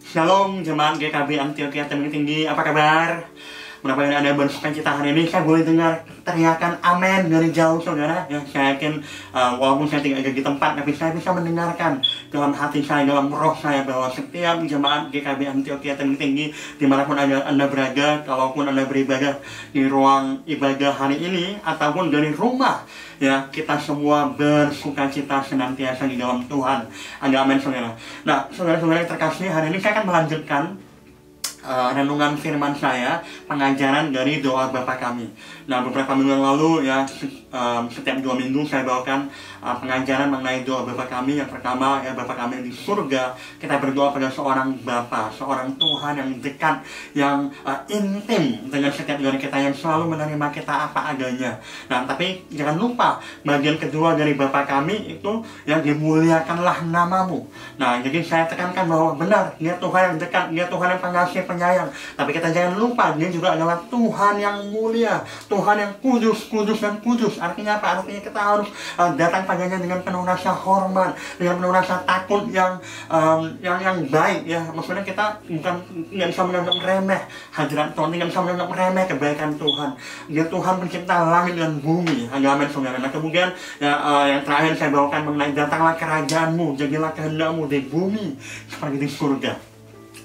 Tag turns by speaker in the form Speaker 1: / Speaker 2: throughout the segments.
Speaker 1: Shalom jemaat GKB Antioquia Tebing Tinggi, apa kabar? Mudah-mudahan Anda bersuka cita hari ini. Saya boleh dengar teriakan amin dari jauh, saudara. Ya, saya yakin walaupun saya tidak ada di tempat, tapi saya bisa mendengarkan dalam hati saya, dalam roh saya, bahwa setiap jemaat GKB Antioquia Tebing Tinggi, dimanapun Anda berada, kalaupun Anda beribadah di ruang ibadah hari ini ataupun dari rumah, ya, kita semua bersuka cita senantiasa di dalam Tuhan. Ada amin, saudara. Nah, saudara-saudara terkasih, hari ini saya akan melanjutkan renungan firman saya, pengajaran dari doa Bapa kami. Nah, beberapa minggu yang lalu, ya, setiap 2 minggu saya bawakan pengajaran mengenai doa Bapa kami. Yang pertama, ya, Bapa kami di surga. Kita berdoa pada seorang Bapa, seorang Tuhan yang dekat, yang intim dengan setiap dari kita, yang selalu menerima kita apa adanya. Nah, tapi jangan lupa bagian kedua dari Bapa kami itu, yang dimuliakanlah namamu. Nah, jadi saya tekankan bahwa benar, Dia Tuhan yang dekat, Dia Tuhan yang pengasih, penyayang. Tapi kita jangan lupa, Dia juga adalah Tuhan yang mulia, Tuhan yang kudus, kudus dan kudus. Artinya apa? Artinya kita harus datang padanya dengan penuh rasa hormat, dengan penuh rasa takut yang baik, ya. Maksudnya kita nggak bisa menganggap remeh hadirat Tuhan, nggak bisa menganggap remeh kebaikan Tuhan. Dia Tuhan pencipta langit dan bumi. Amin, saudara. Nah, kemudian ya, yang terakhir saya bawakan mengenai datanglah kerajaanmu, jadilah kehendakmu di bumi seperti di surga.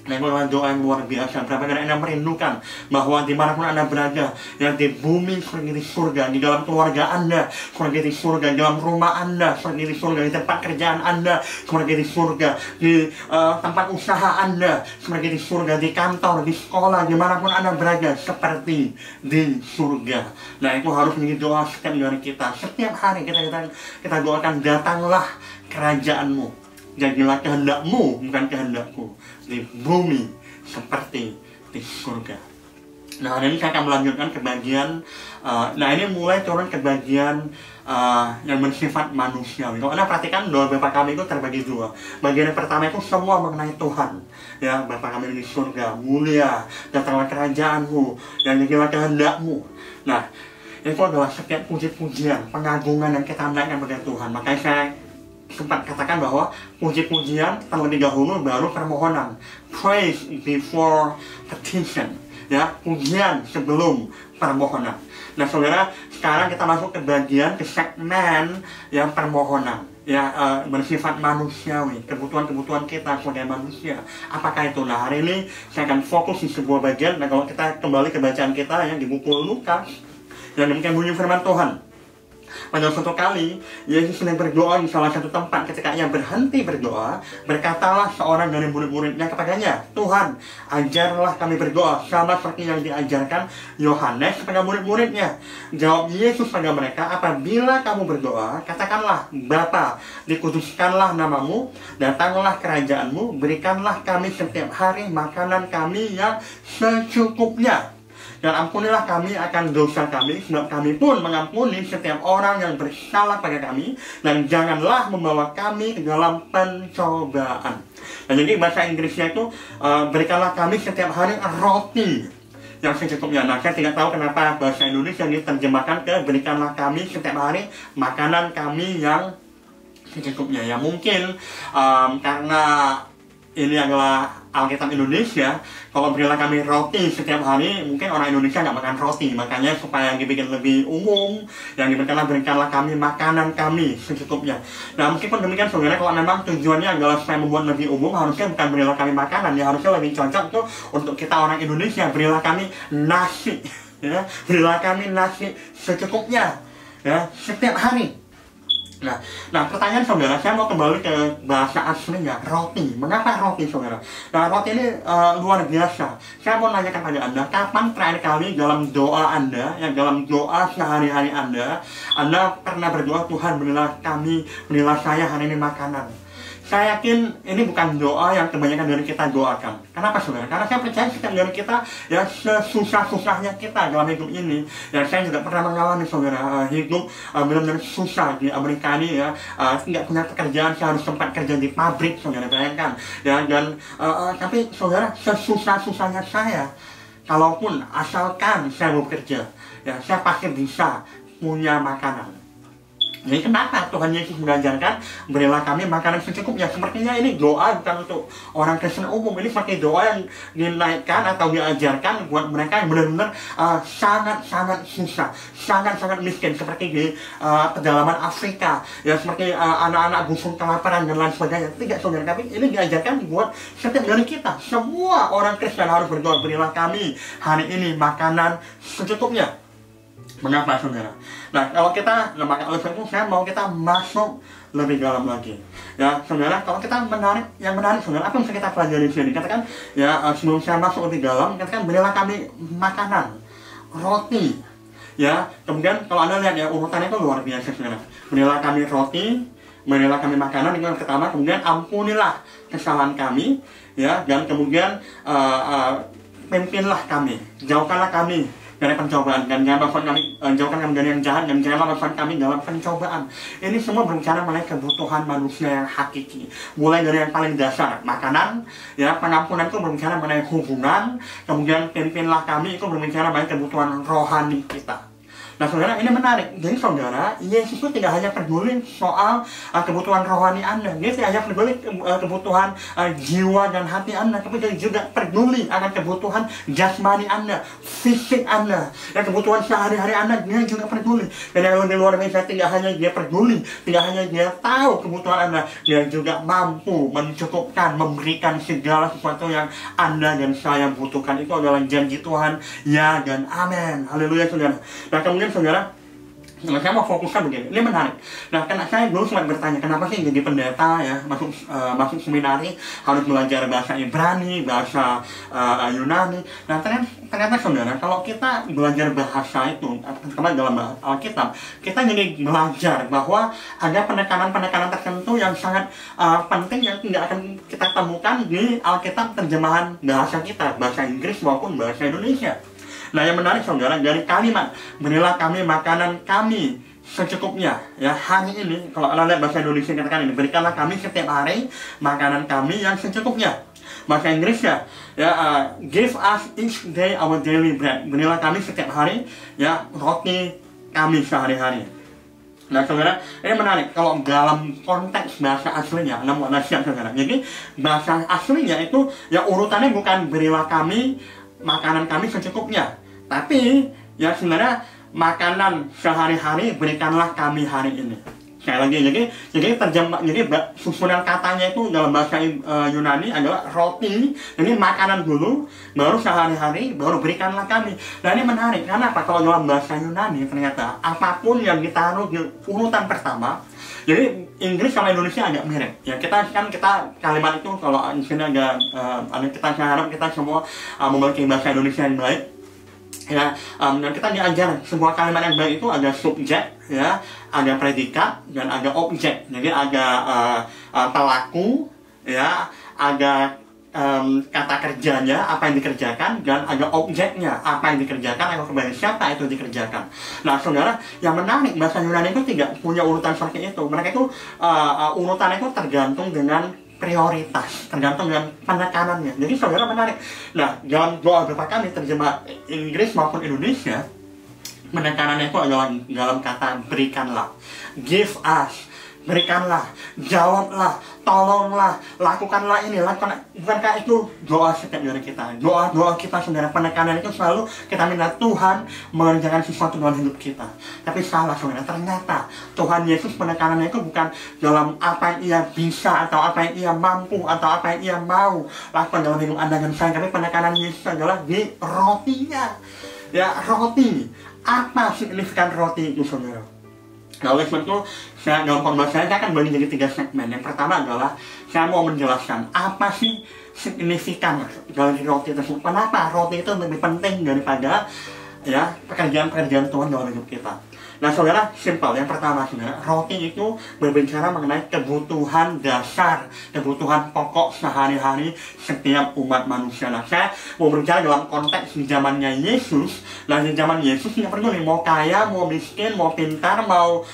Speaker 1: Nah, itu adalah doa yang luar biasa. Berapa kali Anda merindukan bahwa dimanapun Anda berada, yang di bumi seperti di surga, di dalam keluarga Anda seperti di surga, di dalam rumah Anda seperti di surga, di tempat kerjaan Anda seperti di surga, di tempat usaha Anda seperti di surga, di kantor, di sekolah, dimanapun Anda berada seperti di surga. Nah, itu harus menjadi doa setiap dari kita. Setiap hari kita doakan, datanglah kerajaanmu, jadilah kehendakmu, bukan kehendakku, di bumi seperti di surga. Nah, hari ini saya akan melanjutkan ke bagian nah, ini mulai turun ke bagian yang bersifat manusiawi. Kalau Anda perhatikan, doa Bapa kami itu terbagi dua. Bagian yang pertama itu semua mengenai Tuhan, ya. Bapa kami di surga, mulia, datanglah kerajaanmu, yang jadilah kehendakmu. Nah, itu adalah setiap puji-pujian, pengagungan yang kita naikkan kepada Tuhan. Makanya saya sempat katakan bahwa puji-pujian terlebih dahulu baru permohonan. Praise before petition, ya, pujian sebelum permohonan. Nah, saudara, sekarang kita masuk ke bagian, ke segmen yang permohonan, ya, bersifat manusiawi, kebutuhan-kebutuhan kita sebagai manusia. Apakah itu? Nah, hari ini saya akan fokus di sebuah bagian. Nah, kalau kita kembali ke bacaan kita yang di buku Lukas, yang demikian bunyi firman Tuhan. Pada suatu kali, Yesus sedang berdoa di salah satu tempat. Ketika Ia berhenti berdoa, berkatalah seorang dari murid-muridnya kepadanya, Tuhan, ajarlah kami berdoa, sama seperti yang diajarkan Yohanes kepada murid-muridnya. Jawab Yesus pada mereka, apabila kamu berdoa, katakanlah, Bapa, dikuduskanlah namamu, datanglah kerajaanmu, berikanlah kami setiap hari makanan kami yang secukupnya. Dan ampunilah kami akan dosa kami, sebab kami pun mengampuni setiap orang yang bersalah pada kami. Dan janganlah membawa kami ke dalam pencobaan. Dan jadi bahasa Inggrisnya itu, berikanlah kami setiap hari roti yang secukupnya. Nah, saya tidak tahu kenapa bahasa Indonesia diterjemahkan ke berikanlah kami setiap hari makanan kami yang secukupnya. Ya, mungkin karena ini adalah Alkitab Indonesia. Kalau berilah kami roti setiap hari, mungkin orang Indonesia nggak makan roti. Makanya supaya dibikin lebih umum, yang berikanlah kami makanan kami secukupnya. Nah, meskipun demikian, saudara, kalau memang tujuannya adalah supaya membuat lebih umum, harusnya bukan berilah kami makanan, ya, harusnya lebih cocok tuh untuk kita orang Indonesia, berilah kami nasi, ya, berilah kami nasi secukupnya, ya, setiap hari. Nah, pertanyaan saudara, saya mau kembali ke bahasa aslinya, roti. Mengapa roti, saudara? Nah, roti ini luar biasa. Saya mau nanyakan pada Anda, kapan terakhir kali dalam doa Anda, yang dalam doa sehari-hari Anda pernah berdoa, Tuhan, berilah saya hari ini makanan. Saya yakin ini bukan doa yang kebanyakan dari kita doakan. Kenapa, saudara? Karena saya percaya setiap dari kita, ya, sesusah-susahnya kita dalam hidup ini. Ya, saya juga pernah mengalami, saudara, hidup benar-benar susah di Amerika ini, ya. Tidak punya pekerjaan, saya harus sempat kerja di pabrik, saudara, bayangkan. Ya, dan tapi, saudara, sesusah-susahnya saya, kalaupun asalkan saya bekerja, ya, saya pasti bisa punya makanan. Jadi kenapa Tuhan Yesus mengajarkan berilah kami makanan secukupnya? Sepertinya ini doa bukan untuk orang Kristen umum, ini seperti doa yang dinaikkan atau diajarkan buat mereka yang benar-benar sangat-sangat susah, sangat-sangat miskin, seperti di pedalaman Afrika, ya seperti anak-anak busung kelaparan dan lain sebagainya. Tidak, saudara, tapi ini diajarkan buat setiap dari kita. Semua orang Kristen harus berdoa, berilah kami hari ini makanan secukupnya. Mengapa, saudara? Nah, kalau kita, maka oleh sebab itu saya mau kita masuk lebih dalam lagi. Ya, saudara, kalau kita yang menarik, saudara, apa yang bisa kita pelajari di sini? Katakan, ya, sebelum saya masuk lebih dalam, katakan, berilah kami makanan, roti. Ya, kemudian kalau Anda lihat ya, urutannya itu luar biasa, saudara. Berilah kami roti, berilah kami makanan, itu yang pertama. Kemudian ampunilah kesalahan kami, ya, dan kemudian pimpinlah kami, jauhkanlah kami dari pencobaan, dan jangan masukkan kami, jauhkan kami dari yang jahat, dan jangan masukkan kami dalam pencobaan. Ini semua berbicara mengenai kebutuhan manusia yang hakiki, mulai dari yang paling dasar, makanan, ya, pengampunan itu berbicara mengenai hubungan, kemudian pimpinlah kami itu berbicara mengenai kebutuhan rohani kita. Nah, saudara, ini menarik. Jadi, saudara, Yesus itu tidak hanya peduli soal kebutuhan rohani Anda. Dia tidak hanya peduli kebutuhan jiwa dan hati Anda, tapi dia juga peduli akan kebutuhan jasmani Anda, fisik Anda, dan kebutuhan sehari-hari Anda. Dia juga peduli. Dan yang lebih luar biasa, tidak hanya dia peduli, tidak hanya dia tahu kebutuhan Anda, dia juga mampu mencukupkan, memberikan segala sesuatu yang Anda dan saya butuhkan. Itu adalah janji Tuhan, ya dan amin. Haleluya, saudara. Nah, kemudian, saudara, saya mau fokuskan begini, ini menarik. Nah, karena saya dulu sempat bertanya, kenapa sih jadi pendeta, ya, masuk seminari harus belajar bahasa Ibrani, bahasa Yunani. Nah, ternyata, saudara, kalau kita belajar bahasa itu, terutama dalam Alkitab, kita jadi belajar bahwa ada penekanan-penekanan tertentu yang sangat penting yang tidak akan kita temukan di Alkitab terjemahan bahasa kita, bahasa Inggris maupun bahasa Indonesia. Nah, yang menarik, saudara, dari kalimat berilah kami makanan kami secukupnya, ya, hari ini, kalau Anda lihat bahasa Indonesia katakan ini, berikanlah kami setiap hari makanan kami yang secukupnya. Bahasa Inggrisnya, ya, give us each day our daily bread. Berilah kami setiap hari, ya, roti kami sehari-hari. Nah, saudara, ini menarik. Kalau dalam konteks bahasa aslinya, Anda mau siap, saudara. Jadi bahasa aslinya itu, ya, urutannya bukan berilah kami makanan kami secukupnya, tapi ya sebenarnya makanan sehari-hari berikanlah kami hari ini. Sekali lagi, jadi susunan katanya itu dalam bahasa Yunani adalah roti, jadi makanan dulu, baru sehari-hari, baru berikanlah kami. Nah, ini menarik, karena apa? Kalau dalam bahasa Yunani ternyata apapun yang ditaruh di urutan pertama, jadi Inggris sama Indonesia agak mirip. Ya, kita kalimat itu kalau di sini agak kita harap kita semua memiliki bahasa Indonesia yang baik. Ya, dan kita diajar sebuah kalimat yang baik itu ada subjek, ya, ada predikat, dan ada objek. Jadi ada pelaku, ya, ada kata kerjanya, apa yang dikerjakan, dan ada objeknya, apa yang dikerjakan, atau kepada siapa itu dikerjakan. Nah, saudara, yang menarik, bahasa Yunani itu tidak punya urutan seperti itu. Mereka itu urutannya itu tergantung dengan prioritas, tergantung dengan penekanannya. Jadi, saudara, menarik. Nah, dalam doa Bapa Kami terjemah Inggris maupun Indonesia, penekanannya itu adalah dalam kata berikanlah, give us. Berikanlah, jawablah, tolonglah, lakukanlah ini, lakukan. Bukankah itu doa setiap dari kita? Doa kita, saudara, penekanan itu selalu kita minta Tuhan mengerjakan sesuatu dalam hidup kita. Tapi salah, saudara, ternyata Tuhan Yesus penekanannya itu bukan dalam apa yang ia bisa, atau apa yang ia mampu, atau apa yang ia mau lakukan dalam hidup Anda dan saya. Tapi penekanan Yesus adalah di rotinya. Ya, roti. Apa signifikan roti itu, saudara? Nah, oleh sebab itu, dalam khotbah saya akan bagi jadi 3 segmen. Yang pertama adalah saya mau menjelaskan apa sih signifikan dari roti tersebut. Kenapa roti itu lebih penting daripada, ya, pekerjaan-pekerjaan Tuhan dalam hidup kita. Nah, saudara, simpel. Yang pertama, saudara, roti itu berbicara mengenai kebutuhan dasar, kebutuhan pokok sehari-hari setiap umat manusia. Nah, saya mau berbicara dalam konteks di zamannya Yesus. Nah, di zaman Yesus tidak peduli mau kaya, mau miskin, mau pintar, mau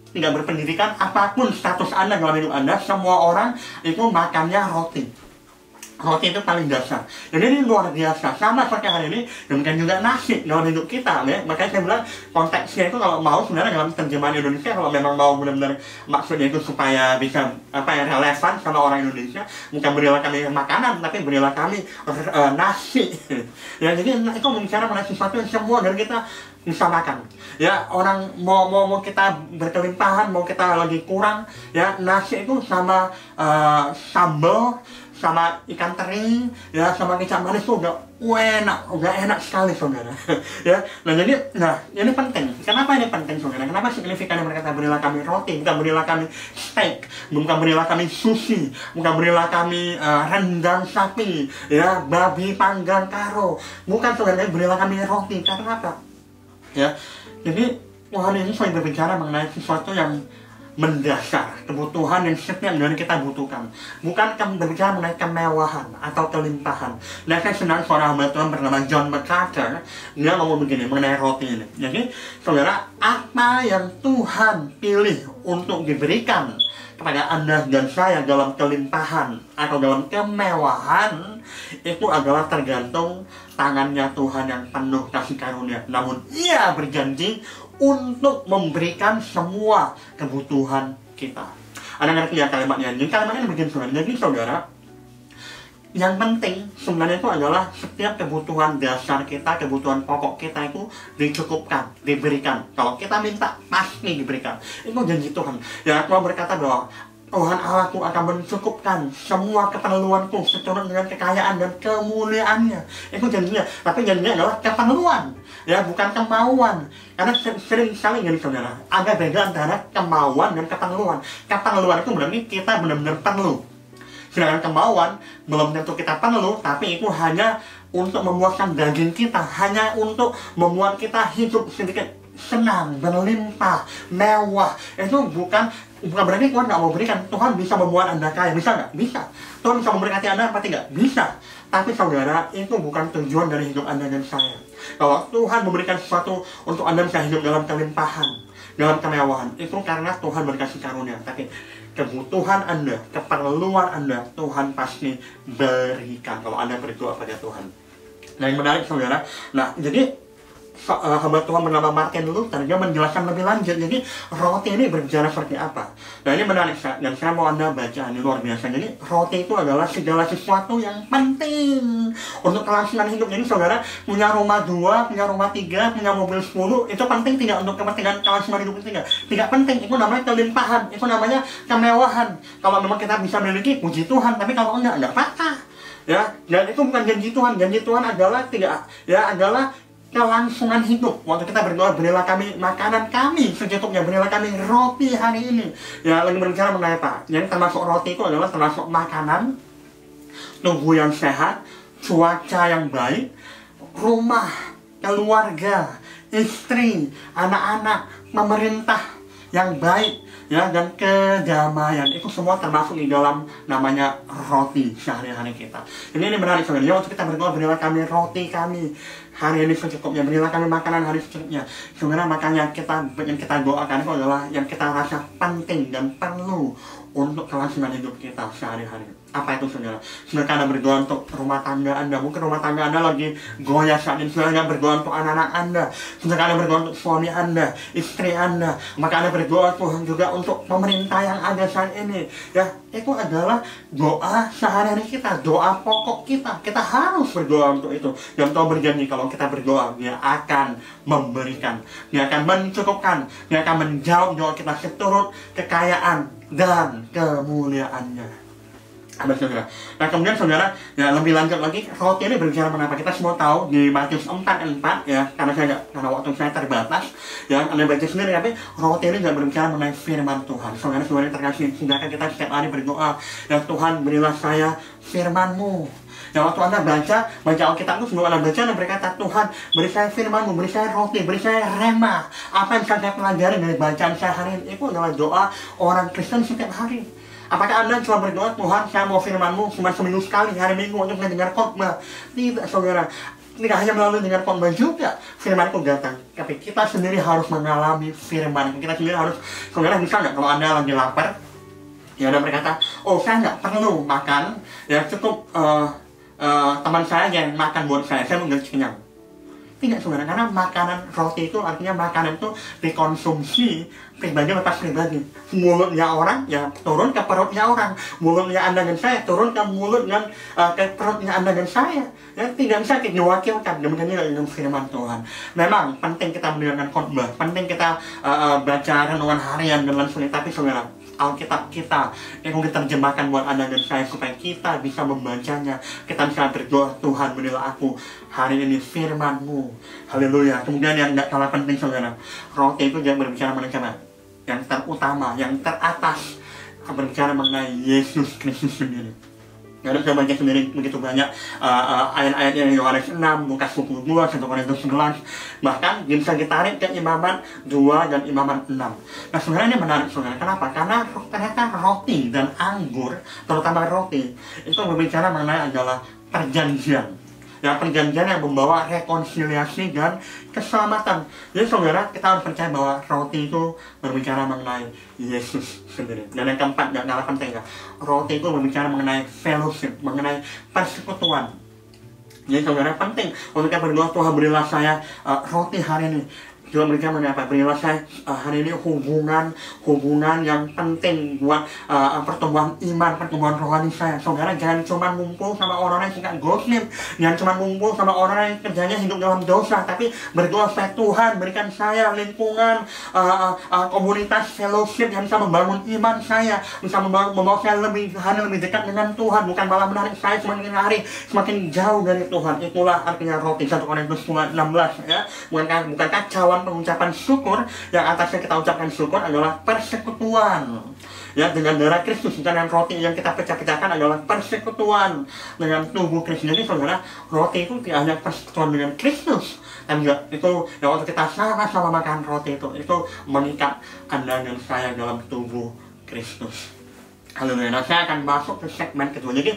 Speaker 1: tidak berpendidikan, apapun status Anda dalam hidup Anda, semua orang itu makannya roti. Roti itu paling dasar. Jadi ini luar biasa. Sama seperti hari ini, demikian juga nasi dalam hidup kita. Ya. Makanya saya bilang konteksnya itu kalau mau sebenarnya dalam terjemahan Indonesia, kalau memang mau benar-benar maksudnya itu supaya bisa relevan sama orang Indonesia, bukan berilah kami makanan, tapi berilah kami nasi. Ya, jadi itu bicara mengenai sesuatu yang semua dari kita bisa makan. Ya, orang mau kita berkelimpahan, mau kita lagi kurang, ya nasi itu sama sambal, sama ikan teri, ya sama kecap manis tuh udah enak sekali saudara. Ya, nah ini penting. Kenapa ini penting saudara? Kenapa signifikannya berkata berilah kami roti, bukan berilah kami steak, bukan berilah kami sushi, bukan berilah kami rendang sapi, ya babi panggang karo, bukan saudara, berilah kami roti. Karena apa? Ya, jadi Tuhan ini selalu berbicara mengenai sesuatu yang mendasar, kebutuhan yang setiap dari kita butuhkan. Bukan berbicara mengenai kemewahan atau kelimpahan. Dan saya senang seorang hamba Tuhan bernama John MacArthur, dia ngomong begini mengenai roti ini. Jadi, saudara, apa yang Tuhan pilih untuk diberikan kepada Anda dan saya dalam kelimpahan atau dalam kemewahan, itu adalah tergantung tangannya Tuhan yang penuh kasih karunia. Namun Ia berjanji untuk memberikan semua kebutuhan kita. Ada ngerti ya kalimatnya? Jadi kalimatnya begini saudara. Jadi saudara, yang penting sebenarnya itu adalah setiap kebutuhan dasar kita, kebutuhan pokok kita itu dicukupkan, diberikan. Kalau kita minta, pasti diberikan. Itu janji Tuhan. Ya, Tuhan berkata bahwa Tuhan Allahku akan mencukupkan semua keperluanku seturut dengan kekayaan dan kemuliaannya. Itu janjinya. Tapi janjinya adalah keperluan, ya bukan kemauan. Karena sering sekali jadi saudara, ada beda antara kemauan dan keperluan. Keperluan itu berarti kita benar-benar perlu. Sedangkan kemauan belum tentu kita perlu, tapi itu hanya untuk memuaskan daging kita, hanya untuk membuat kita hidup sedikit senang, berlimpah, mewah. Itu bukan berarti Tuhan nggak mau berikan. Tuhan bisa membuat Anda kaya, bisa nggak? Bisa. Tuhan bisa memberkati Anda apa tidak? Bisa. Tapi saudara, itu bukan tujuan dari hidup Anda dan saya. Kalau Tuhan memberikan sesuatu untuk Anda bisa hidup dalam kelimpahan, dalam kemewahan, itu karena Tuhan berkasih karunia. Tapi kebutuhan Anda, keperluan Anda, Tuhan pasti berikan kalau Anda berdoa pada Tuhan. Nah, yang menarik saudara, nah jadi hamba Tuhan bernama Martin Luther, dia menjelaskan lebih lanjut. Jadi roti ini berbicara seperti apa. Nah, ini menarik dan saya mau Anda baca, ini luar biasa. Jadi roti itu adalah segala sesuatu yang penting untuk kelangsungan hidup. Jadi saudara punya rumah 2, punya rumah 3, punya mobil 10, itu penting tidak untuk kepentingan kelangsungan hidup itu? Tidak penting. Itu namanya kelimpahan, itu namanya kemewahan. Kalau memang kita bisa memiliki, puji Tuhan. Tapi kalau enggak apa-apa. Ya, dan itu bukan janji Tuhan. Janji Tuhan adalah adalah kelangsungan hidup. Waktu kita berdoa, berilah kami makanan kami secukupnya, berilah kami roti hari ini. Ya, lagi berbicara mengenai apa? Jadi termasuk roti itu adalah termasuk makanan, tubuh yang sehat, cuaca yang baik, rumah, keluarga, istri, anak-anak, pemerintah yang baik, ya, dan kedamaian. Itu semua termasuk di dalam namanya roti sehari-hari kita. Ini menarik sebenarnya. Waktu kita berdoa, berilah kami roti kami hari ini secukupnya, berilah kami makanan hari secukupnya. Sebenarnya makanya yang kita doakan itu adalah yang kita rasa penting dan perlu untuk kelangsungan hidup kita sehari-hari. Apa itu saudara? Sebenarnya Anda berdoa untuk rumah tangga Anda, mungkin rumah tangga Anda lagi goyah saat ini. Sebenarnya Anda berdoa untuk anak-anak Anda, sebenarnya Anda berdoa untuk suami Anda, istri Anda. Maka Anda berdoa Tuhan juga untuk pemerintah yang ada saat ini. Ya, itu adalah doa sehari-hari kita, doa pokok kita. Kita harus berdoa untuk itu. Dan Tuhan berjanji kalau kita berdoa, Dia akan memberikan, Dia akan mencukupkan, Dia akan menjawab doa kita seturut kekayaan dan kemuliaannya. Nah, kemudian saudara, ya lebih lanjut lagi, roti ini berbicara mengenai apa? Kita semua tahu di Matius 4:4, ya, karena waktu saya terbatas, ya, Anda baca sendiri, tapi roti ini juga berbicara mengenai firman Tuhan. Saudara-saudara terkasih, sedangkan kita setiap hari berdoa, ya Tuhan berilah saya firman-Mu. Ya, waktu Anda baca Alkitab itu, sebelum Anda baca, Anda berkata, Tuhan beri saya firman-Mu, beri saya roti, beri saya rema. Apa yang saya pelajari dari bacaan saya hari ini? Itu adalah doa orang Kristen setiap hari. Apakah Anda cuma berdoa, Tuhan saya mau firman-Mu cuma seminggu sekali, hari Minggu untuk mendengar khotbah? Tidak saudara, tidak hanya melalui dengar khotbah juga firman itu datang. Tapi kita sendiri harus mengalami firman. Kita sendiri harus, saudara bisa nggak kalau Anda lagi lapar, Ya, dan berkata, oh saya nggak perlu makan, ya cukup teman saya yang makan buat saya udah kenyang. Tidak sebenarnya, karena makanan roti itu artinya makanan itu dikonsumsi pribadi lepas pribadi. Mulutnya orang ya turun ke perutnya orang, mulutnya Anda dan saya turun ke mulut dan ke perutnya Anda dan saya. Ya, tidak bisa diwakilkan. Demikian juga dengan firman Tuhan. Memang penting kita mendengarkan khotbah, penting kita baca renungan harian dan lain sebagainya. Tapi saudara, Alkitab kita yang diterjemahkan buat Anda dan saya supaya kita bisa membacanya, kita bisa berdoa, Tuhan berilah aku hari ini firman-Mu. Haleluya. Kemudian yang tidak kalah penting saudara, roti itu jangan berbicara mengenai yang terutama, yang teratas, berbicara mengenai Yesus Kristus sendiri. Karena saya baca sendiri begitu banyak ayat-ayat yang Yohanes 6, Lukas 22, 1 Korintus 11. Bahkan bisa ditarik ke Imamat 2 dan Imamat 6. Nah sebenarnya ini menarik saudara. Kenapa? Karena ternyata roti dan anggur, terutama roti, itu berbicara mengenai adalah perjanjian. Ya, perjanjian yang membawa rekonsiliasi dan keselamatan. Jadi saudara, kita harus percaya bahwa roti itu berbicara mengenai Yesus sendiri. Dan yang keempat, yang kalah penting ya, roti itu berbicara mengenai fellowship, mengenai persekutuan. Jadi saudara, penting untuk kita berdoa, Tuhan berilah saya roti hari ini. Juga mereka mendapat berilah saya hari ini hubungan yang penting buat pertumbuhan iman, pertumbuhan rohani saya. Saudara, jangan cuma ngumpul sama orang yang suka gosip, jangan cuma ngumpul sama orang yang kerjanya hidup dalam dosa, tapi berdoa supaya Tuhan berikan saya lingkungan, komunitas fellowship yang bisa membangun iman saya, bisa membawa saya lebih dekat dengan Tuhan, bukan malah menarik saya semakin hari semakin jauh dari Tuhan. Itulah artinya roti 1 Korintus 16 ya. Bukankah cawan pengucapan syukur yang atasnya kita ucapkan syukur adalah persekutuan ya dengan darah Kristus, dan roti yang kita pecah-pecahkan adalah persekutuan dengan tubuh Kristus. Jadi saudara, roti itu tidak hanya persekutuan dengan Kristus, dan juga itu yang waktu kita sama-sama makan roti itu mengikat Anda dan saya dalam tubuh Kristus. Haleluya. Nah, saya akan masuk ke segmen kedua. Jadi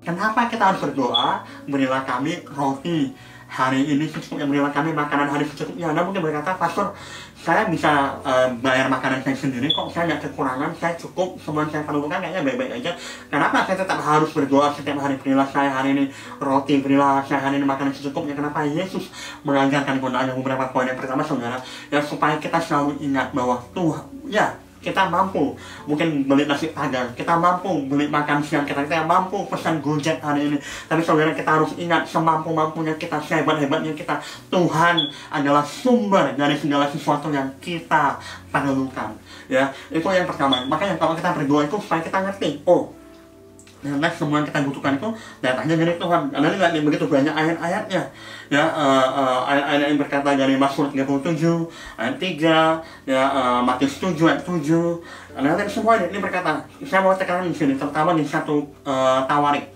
Speaker 1: kenapa kita harus berdoa, berilah kami roti hari ini secukupnya, berilah kami makanan hari secukupnya. Anda mungkin berkata, Pastor, saya bisa bayar makanan saya sendiri kok, saya nggak kekurangan, saya cukup, semua saya perlukan, kayaknya baik-baik aja. Kenapa saya tetap harus berdoa setiap hari, berilah saya hari ini roti, berilah saya hari ini makanan secukupnya? Kenapa? Yesus mengajarkan ada beberapa poin. Yang pertama saudara, ya supaya kita selalu ingat bahwa Tuhan, ya kita mampu mungkin beli nasi padang, kita mampu beli makan siang kita mampu pesan Gojek hari ini. Tapi saudara, kita harus ingat, semampu-mampunya kita, sehebat-hebatnya kita, Tuhan adalah sumber dari segala sesuatu yang kita perlukan. Ya, itu yang pertama. Makanya kalau kita berdoa itu supaya kita ngerti, oh, karena semua yang kita butuhkan itu datangnya dari Tuhan. Karena ini begitu banyak ayat-ayatnya. Ya, ayat-ayat yang berkata dari Mazmur 37 ayat 3, ya, Matius 7 ayat 7. Karena semua ini berkata, saya mau tekankan di sini, terutama di satu Tawarik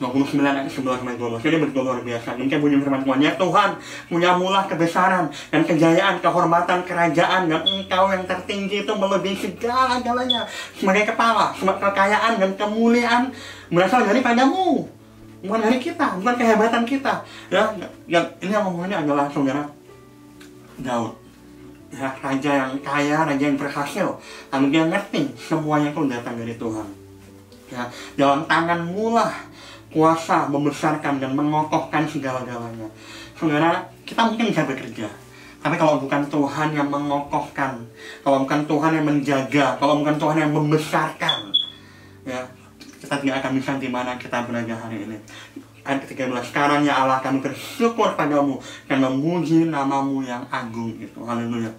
Speaker 1: 29 ayat 11-12. Ini betul luar biasa. Mungkin bunyi firman Tuhan, ya Tuhan, punyamulah kebesaran dan kejayaan, kehormatan, kerajaan, dan Engkau yang tertinggi itu melebihi segala-galanya. Sebagai kepala, kekayaan dan kemuliaan berasal daripadamu, bukan dari kita, bukan kehebatan kita. Ya, ini yang ngomongnya adalah saudara Daud. Ya, raja yang kaya, raja yang berhasil. Lalu dia ngerti semuanya itu datang dari Tuhan. Ya, dalam tanganmu lah kuasa membesarkan dan mengokohkan segala-galanya. Saudara, kita mungkin bisa bekerja, tapi kalau bukan Tuhan yang mengokohkan, kalau bukan Tuhan yang menjaga, kalau bukan Tuhan yang membesarkan, ya, kita tidak akan bisa di mana kita berada hari ini. Ayat 13, sekarang ya Allah, kami bersyukur padamu dan memuji namamu yang agung itu. Haleluya.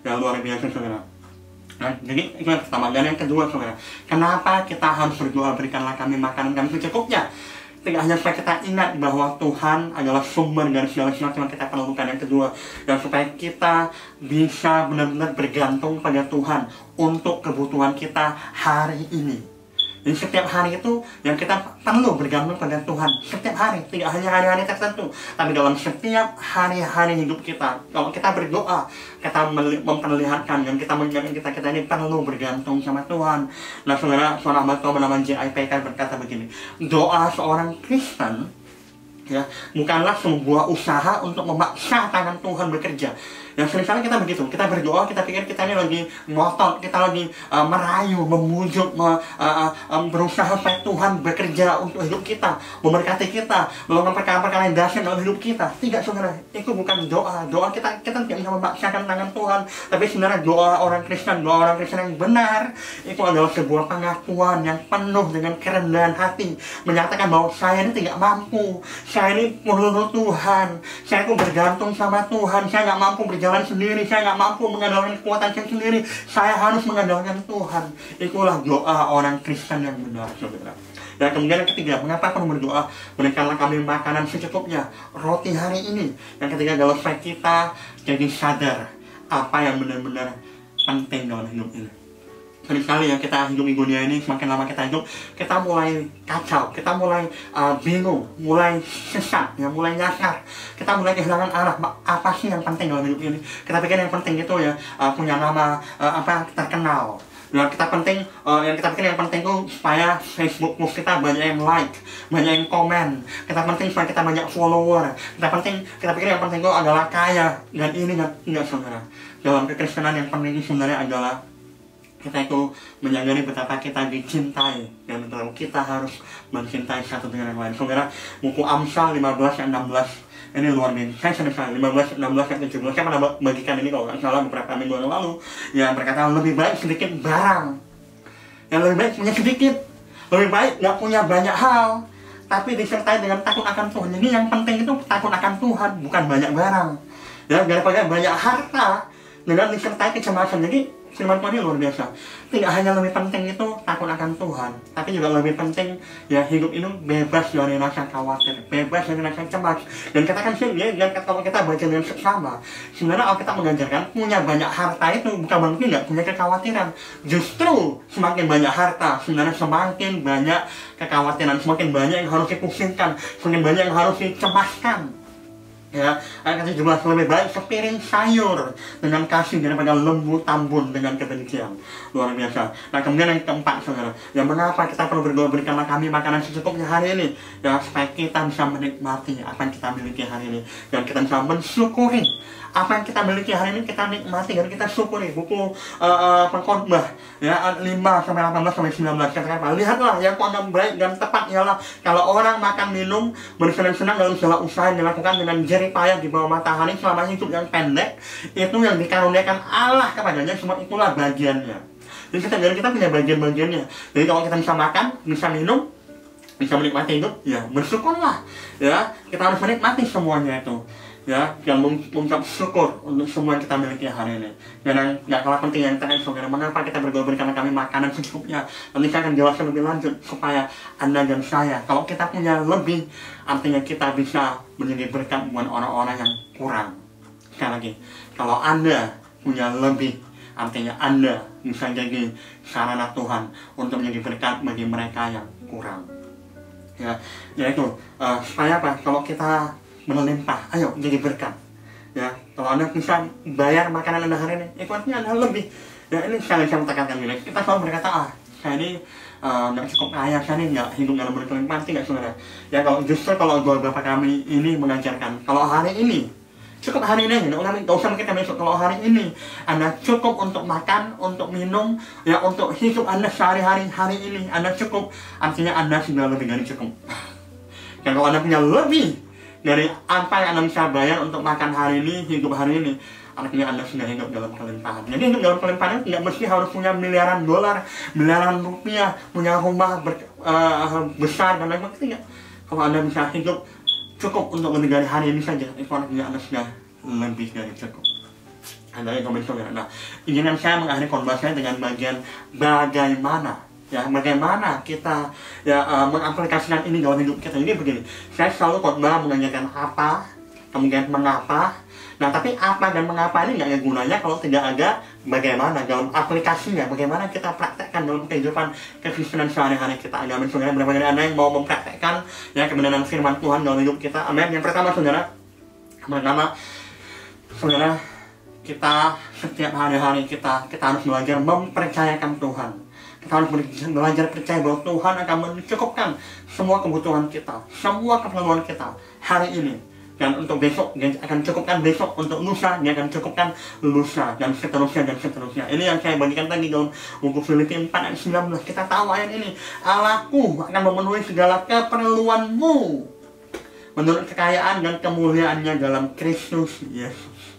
Speaker 1: Ya, luar biasa saudara. Nah, jadi itu yang pertama. Dan yang kedua saudara, kenapa kita harus berdoa, berikanlah kami makanan kami secukupnya? Tidak hanya supaya kita ingat bahwa Tuhan adalah sumber dari segala sesuatu yang kita perlukan. Yang kedua, dan supaya kita bisa benar-benar bergantung pada Tuhan untuk kebutuhan kita hari ini. Jadi setiap hari itu yang kita perlu bergantung pada Tuhan. Setiap hari, tidak hanya hari-hari tertentu, tapi dalam setiap hari-hari hidup kita. Kalau kita berdoa, kita memperlihatkan dan kita mengingatkan kita ini perlu bergantung sama Tuhan. Nah saudara, seorang hamba Tuhan bernama JIPK berkata begini, doa seorang Kristen ya bukanlah sebuah usaha untuk memaksa tangan Tuhan bekerja. Yang seringkali kita begitu, kita berdoa, kita pikir kita ini lagi ngotot, kita lagi merayu, memujuk, berusaha supaya Tuhan bekerja untuk hidup kita, memberkati kita, melakukan perkara-perkara yang dahsyat dalam hidup kita. Tidak, saudara, itu bukan doa. Doa kita tidak bisa memaksakan tangan Tuhan, tapi sebenarnya doa orang Kristen yang benar, itu adalah sebuah pengakuan yang penuh dengan kerendahan hati, menyatakan bahwa saya ini tidak mampu, saya ini perlu Tuhan, saya itu bergantung sama Tuhan, saya nggak mampu berjalan sendiri, saya nggak mampu mengandalkan kekuatan saya sendiri, saya harus mengandalkan Tuhan. Itulah doa orang Kristen yang benar, saudara. Dan kemudian yang ketiga, mengapa perlu berdoa? Berikanlah kami makanan secukupnya, roti hari ini. Yang ketiga adalah supaya kita jadi sadar apa yang benar-benar penting dalam hidup ini. Seringkali ya kita hidup di dunia ini, semakin lama kita hidup, kita mulai kacau, kita mulai bingung, mulai sesat, ya, mulai nyasar, kita mulai kehilangan arah. Apa sih yang penting dalam hidup ini? Kita pikir yang penting itu ya punya nama terkenal. Yang kita pikir yang penting itu supaya Facebook post kita banyak yang like, banyak yang komen. Kita penting supaya kita banyak follower. Kita pikir yang penting itu adalah kaya dan ini dan enggak, saudara. Dalam kekristenan yang penting sebenarnya adalah kita itu menyadari betapa kita dicintai dan betapa kita harus mencintai satu dengan yang lain. Saudara, buku Amsal 15 ayat 16 ini luar biasa. Saya senang sekali 15, 16 ayat 17. Saya pernah bagikan ini kalau nggak salah beberapa minggu yang lalu, yang berkata lebih baik sedikit barang, yang lebih baik punya sedikit, lebih baik nggak punya banyak hal, tapi disertai dengan takut akan Tuhan. Jadi yang penting itu takut akan Tuhan, bukan banyak barang. Ya, daripada banyak harta dengan disertai kecemasan. Jadi firman Tuhan ini luar biasa. Tidak hanya lebih penting itu takut akan Tuhan, tapi juga lebih penting ya hidup ini bebas dari rasa khawatir, bebas dari rasa cemas. Dan katakan sih, dan kalau kita baca dengan seksama, sebenarnya Alkitab mengajarkan punya banyak harta itu bukan berarti nggak punya kekhawatiran. Justru semakin banyak harta, sebenarnya semakin banyak kekhawatiran, semakin banyak yang harus dipusingkan, semakin banyak yang harus dicemaskan. Ya, ayat 17, lebih baik sepiring sayur dengan kasih daripada lembu tambun dengan kebencian. Luar biasa. Nah, kemudian yang keempat, saudara, yang mengapa kita perlu berdoa, berikanlah kami makanan secukupnya hari ini, ya, supaya kita bisa menikmati apa yang kita miliki hari ini, dan kita bisa mensyukuri apa yang kita miliki hari ini, kita nikmati dan kita syukuri. Buku Pengkhotbah ya 5-18-19 katakan, lihatlah yang kuanggap baik dan tepat ialah kalau orang makan minum bersenang-senang dalam segala usaha yang dilakukan dengan jerih payah di bawah matahari selama hidup yang pendek, itu yang dikaruniakan Allah kepadanya, semua itulah bagiannya. Jadi kita punya bagian-bagiannya. Jadi kalau kita bisa makan, bisa minum, bisa menikmati hidup, ya bersyukurlah. Ya, kita harus menikmati semuanya itu. Ya, yang mengucap syukur untuk semua yang kita miliki hari ini. Dan yang kalah penting yang terakhir, saudara, mengapa kita berdoa berikanlah kami makanan secukupnya. Nanti saya akan jelaskan lebih lanjut supaya Anda dan saya, kalau kita punya lebih, artinya kita bisa menjadi berkat buat orang-orang yang kurang. Sekali lagi, kalau Anda punya lebih, artinya Anda bisa jadi sarana Tuhan untuk menjadi berkat bagi mereka yang kurang. Ya, yaitu supaya apa? Kalau kita melimpah, ayo jadi berkat. Ya, kalau Anda bisa bayar makanan Anda hari ini, itu artinya Anda lebih. Ya, ini sekali saya tekankan ini. Kita selalu berkata, saya ini nggak cukup kaya, saya ini nggak hidup dalam berkelimpahan, nggak, saudara. Ya, kalau Bapak kami ini mengajarkan, kalau hari ini cukup hari ini, nggak usah kita besok. Kalau hari ini Anda cukup untuk makan, untuk minum, ya untuk hidup Anda sehari-hari, hari ini Anda cukup, artinya Anda sudah lebih dari cukup. Dan kalau Anda punya lebih dari apa yang Anda bisa bayar untuk makan hari ini, hidup hari ini, artinya Anda sudah hidup dalam kelimpahan. Jadi hidup dalam kelimpahan tidak mesti harus punya miliaran dolar, miliaran rupiah, punya rumah besar dan lain sebagainya. Kalau Anda bisa hidup cukup untuk lebih dari hari ini saja, itu artinya Anda sudah lebih dari cukup. Anda yang komen, saudara. Nah, izinkan saya mengakhiri khotbah saya dengan bagian bagaimana. Ya, bagaimana kita mengaplikasikan ini dalam hidup kita. Jadi begini, saya selalu khotbah mengajarkan apa, kemudian mengapa. Nah, tapi apa dan mengapa ini nggak ada gunanya kalau tidak ada bagaimana dalam aplikasinya. Bagaimana kita praktekkan dalam kehidupan kekristenan sehari-hari kita. Amin, saudara. Berapa dari Anda yang mau mempraktekkan ya kebenaran firman Tuhan dalam hidup kita. Amin. Yang pertama, saudara, kita setiap hari-hari kita harus belajar mempercayakan Tuhan. Kita harus belajar percaya bahwa Tuhan akan mencukupkan semua kebutuhan kita, semua keperluan kita hari ini Dan untuk besok, dia akan cukupkan besok. Untuk lusa, dia akan cukupkan lusa. Dan seterusnya, dan seterusnya. Ini yang saya bagikan tadi dalam buku Filipi 4 ayat 19. Kita tahu ayat ini. Allahku akan memenuhi segala keperluanmu menurut kekayaan dan kemuliaannya dalam Kristus Yesus.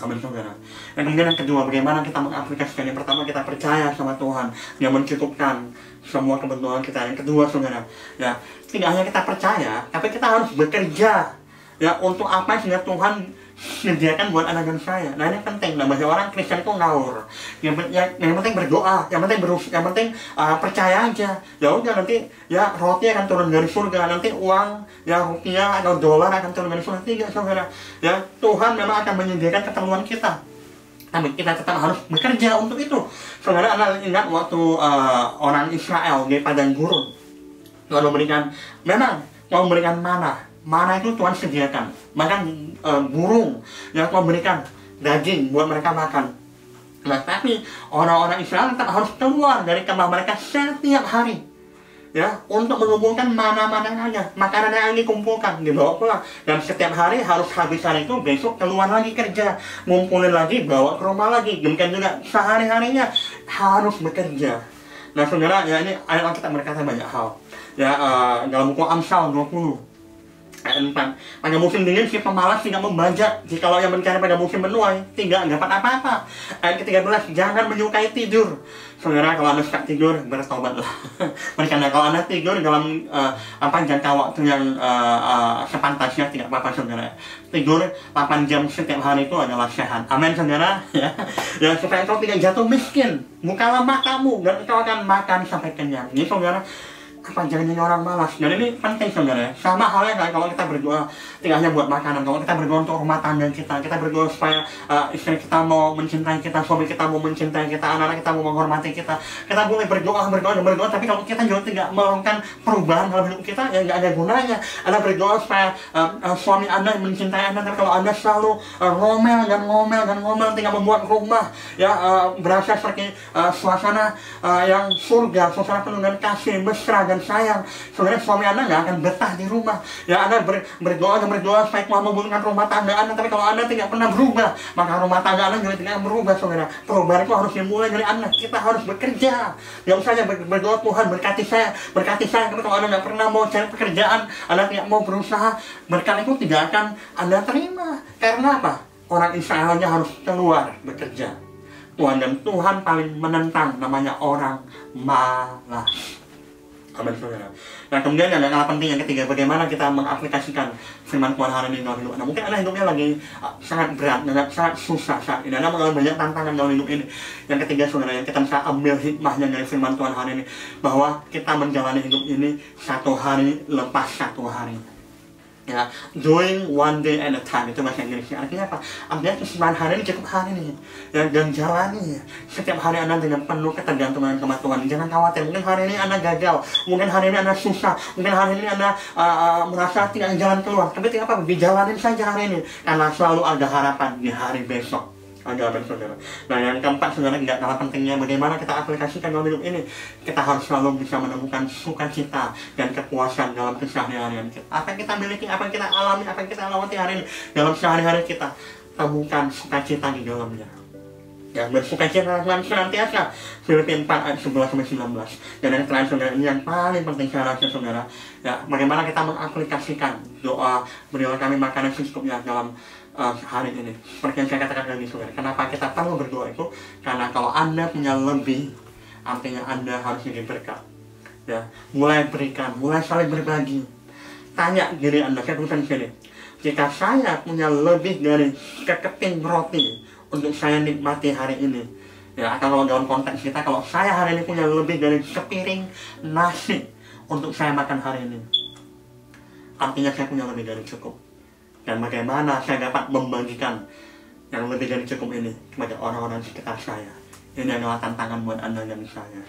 Speaker 1: Amin, saudara. Dan kemudian yang kedua, bagaimana kita mengaplikasikan. Yang pertama, kita percaya sama Tuhan. Dia mencukupkan semua kebutuhan kita. Yang kedua, saudara, ya, tidak hanya kita percaya, tapi kita harus bekerja. Ya, untuk apa sehingga Tuhan sediakan buat anak dan saya. Nah, ini penting. Nah, banyak orang Kristen itu ngawur. Yang penting berdoa, yang penting percaya aja. Ya udah, nanti ya roti akan turun dari surga, nanti uang ya rupiah atau dolar akan turun dari surga. Tidak, saudara. Ya, Tuhan memang akan menyediakan keperluan kita. Tapi kita tetap harus bekerja untuk itu. Saudara, Anda ingat waktu orang Israel di padang gurun, Tuhan memberikan mana. Mana itu Tuhan sediakan. Bahkan burung yang Tuhan berikan daging buat mereka makan. Nah, tapi orang-orang Israel tetap harus keluar dari kemah mereka setiap hari, ya, untuk mengumpulkan mana-mana yang ada. Makanan yang dikumpulkan dibawa pulang. Dan setiap hari harus habis hari itu, besok keluar lagi kerja, ngumpulin lagi, bawa ke rumah lagi. Demikian juga sehari-harinya harus bekerja. Nah, saudara, ya, ini ayat Alkitab berkata banyak hal. Ya, dalam buku Amsal 20 ayat 4. Pada musim dingin si pemalas tidak membajak, jikalau yang mencari pada musim menuai tidak dapat apa-apa. Ayat ke-13, jangan menyukai tidur. Saudara, kalau Anda suka tidur, bertobatlah. Karena kalau Anda tidur dalam jangka waktu yang sepantasnya, tidak apa-apa, saudara. Tidur 8 jam setiap hari itu adalah sehat. Amin, saudara. Ya, supaya kau tidak jatuh miskin. Bukalah matamu dan kau akan makan sampai kenyang. Ini, saudara, apa jangan jadi orang malas. Dan ini penting, saudara. Sama halnya kayak kalau kita berdoa tidak hanya buat makanan, kalau kita berdoa untuk rumah tangga kita berdoa supaya istri kita mau mencintai kita, suami kita mau mencintai kita, anak-anak kita mau menghormati kita boleh berdoa, tapi kalau kita juga tidak melakukan perubahan dalam hidup kita, ya nggak ada gunanya. Anda berdoa supaya suami Anda mencintai Anda, tapi kalau Anda selalu ngomel, tidak membuat rumah ya berasa seperti suasana yang surga, suasana penuh dengan kasih, mesra dan sayang, sebenarnya suami Anda nggak akan betah di rumah. Ya, Anda berdoa supaya Tuhan membutuhkan rumah tangga Anda, tapi kalau Anda tidak pernah berubah, maka rumah tangga Anda juga tidak berubah, saudara. Perubahan itu harus dimulai dari Anda. Kita harus bekerja. Yang saja berdoa, Tuhan berkati saya, tapi kalau Anda nggak pernah mau cari pekerjaan, Anda tidak mau berusaha, berkat itu tidak akan Anda terima. Karena apa? Orang Israel aja harus keluar bekerja. Tuhan paling menentang namanya orang malas. Amin, saudara. Nah, kemudian ada hal penting yang ketiga, bagaimana kita mengaplikasikan firman Tuhan hari ini dalam hidup Anda. Mungkin Anda hidupnya lagi sangat berat, sangat susah saat ini. Anda mengalami banyak tantangan dalam hidup ini. Yang ketiga, saudara, yang kita bisa ambil hikmahnya dari firman Tuhan hari ini, bahwa kita menjalani hidup ini satu hari lepas satu hari. Ya, doing one day at a time, itu bahasa Inggrisnya. Artinya apa? Artinya keseluruhan hari ini cukup hari ini. Ya, dan jalani setiap hari Anda dengan penuh ketergantungan sama Tuhan. Jangan khawatir, mungkin hari ini Anda gagal, mungkin hari ini Anda susah, mungkin hari ini Anda merasa tidak jalan keluar. Tapi tidak apa, dijalanin saja hari ini, karena selalu ada harapan di hari besok. Amin, saudara. Nah, yang keempat, saudara, tidak kalah pentingnya bagaimana kita aplikasikan dalam hidup ini. Kita harus selalu bisa menemukan sukacita dan kepuasan dalam keseharian kita. Apa yang kita miliki, apa yang kita alami, apa yang kita lewati hari ini, dalam sehari-hari kita, temukan sukacita di dalamnya. Ya, bersukacita dalam senantiasa. Filipi 4 ayat 11-19. Dan yang terakhir, saudara, ini yang paling penting saya rasa, saudara. Ya, bagaimana kita mengaplikasikan doa, berilah kami makanan secukupnya dalam hari ini. Seperti yang saya katakan tadi, saudara, kenapa kita perlu berdoa itu? Karena kalau Anda punya lebih, artinya Anda harus jadi berkat. Ya, mulai berikan, mulai saling berbagi. Tanya diri Anda, saya tulisan di sini. Jika saya punya lebih dari sekeping roti untuk saya nikmati hari ini, ya, kalau dalam konteks kita, kalau saya hari ini punya lebih dari sepiring nasi untuk saya makan hari ini, artinya saya punya lebih dari cukup. Dan bagaimana saya dapat membagikan yang lebih dari cukup ini kepada orang-orang sekitar saya. Ini adalah tantangan buat Anda dan saya.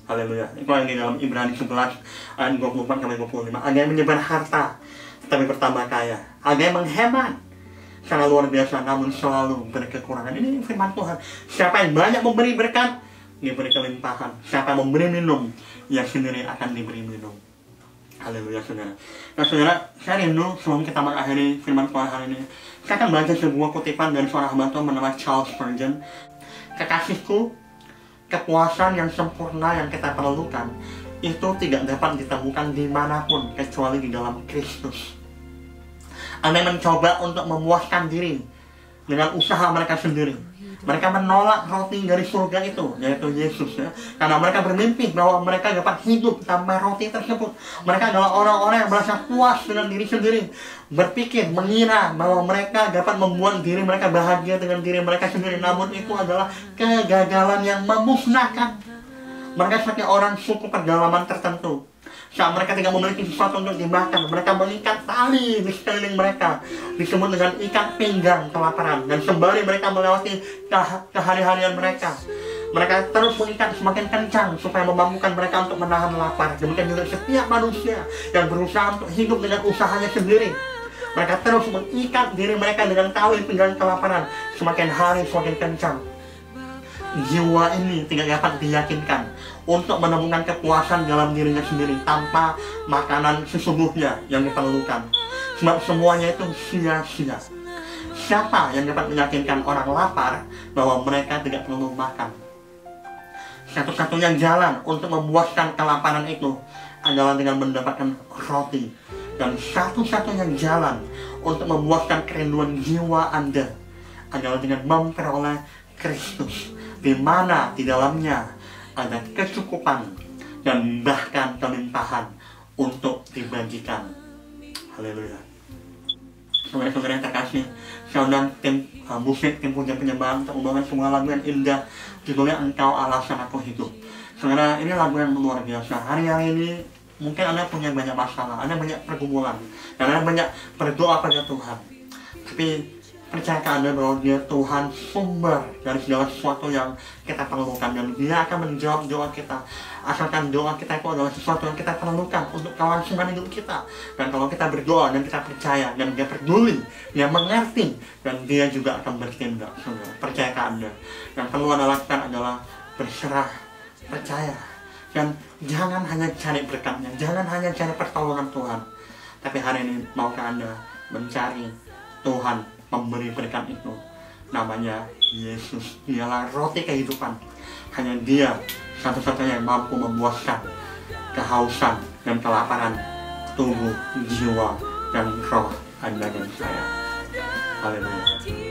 Speaker 1: Haleluya. Itu yang di dalam Ibrani 11 ayat 24-25. Ada yang menyebar harta tetapi bertambah kaya, ada yang menghemat sangat luar biasa namun selalu berkekurangan. Ini firman Tuhan. Siapa yang banyak memberi berkat, diberi kelimpahan. Siapa yang memberi minum, ia sendiri akan diberi minum. Haleluya saudara. Nah saudara, saya rindu sebelum kita mengakhiri firman Tuhan hari ini, saya akan baca sebuah kutipan dari seorang hamba Tuhan bernama Charles Spurgeon. Kekasihku, kepuasan yang sempurna yang kita perlukan itu tidak dapat ditemukan dimanapun kecuali di dalam Kristus. Anda mencoba untuk memuaskan diri dengan usaha mereka sendiri. Mereka menolak roti dari surga itu, yaitu Yesus ya. Karena mereka bermimpi bahwa mereka dapat hidup tanpa roti tersebut. Mereka adalah orang-orang yang merasa puas dengan diri sendiri, berpikir, mengira bahwa mereka dapat membuat diri mereka bahagia dengan diri mereka sendiri. Namun itu adalah kegagalan yang memusnahkan. Mereka seperti orang suku pedalaman tertentu. Saat mereka tidak memiliki sesuatu untuk dimakan, mereka mengikat tali di sekeliling mereka, disebut dengan ikat pinggang kelaparan. Dan sembari mereka melewati kehari-harian mereka, mereka terus mengikat semakin kencang supaya memampukan mereka untuk menahan lapar. Demikian juga setiap manusia yang berusaha untuk hidup dengan usahanya sendiri, mereka terus mengikat diri mereka dengan tali pinggang kelaparan. Semakin hari semakin kencang. Jiwa ini tidak dapat diyakinkan untuk menemukan kepuasan dalam dirinya sendiri tanpa makanan sesungguhnya yang diperlukan. Sebab semuanya itu sia-sia. Siapa yang dapat meyakinkan orang lapar bahwa mereka tidak perlu makan? Satu-satunya jalan untuk memuaskan kelaparan itu adalah dengan mendapatkan roti. Dan satu-satunya jalan untuk memuaskan kerinduan jiwa Anda adalah dengan memperoleh Kristus, di mana di dalamnya ada kecukupan dan bahkan kelimpahan untuk dibagikan. Haleluya. Saudara-saudara yang terkasih, saya undang tim musik, tim pujian penyembahan untuk membawakan semua lagu yang indah, judulnya Engkau Alasan Aku Hidup. Saudara, ini lagu yang luar biasa. Hari-hari ini mungkin Anda punya banyak masalah, Anda banyak pergumulan, dan Anda banyak berdoa pada Tuhan. Tapi percayakan Anda bahwa Dia Tuhan sumber dari segala sesuatu yang kita perlukan, dan Dia akan menjawab doa kita, asalkan doa kita itu adalah sesuatu yang kita perlukan untuk kelangsungan hidup kita. Dan kalau kita berdoa dan kita percaya dan Dia peduli, Dia mengerti, dan Dia juga akan bertindak. Percayakan Anda. Yang perlu Anda lakukan adalah berserah, percaya, dan jangan hanya cari berkatnya, jangan hanya cari pertolongan Tuhan, tapi hari ini maukah Anda mencari Tuhan memberi berkat itu? Namanya Yesus. Dialah roti kehidupan. Hanya Dia satu-satunya yang mampu memuaskan kehausan dan kelaparan tubuh, jiwa, dan roh Anda dan saya. Haleluya.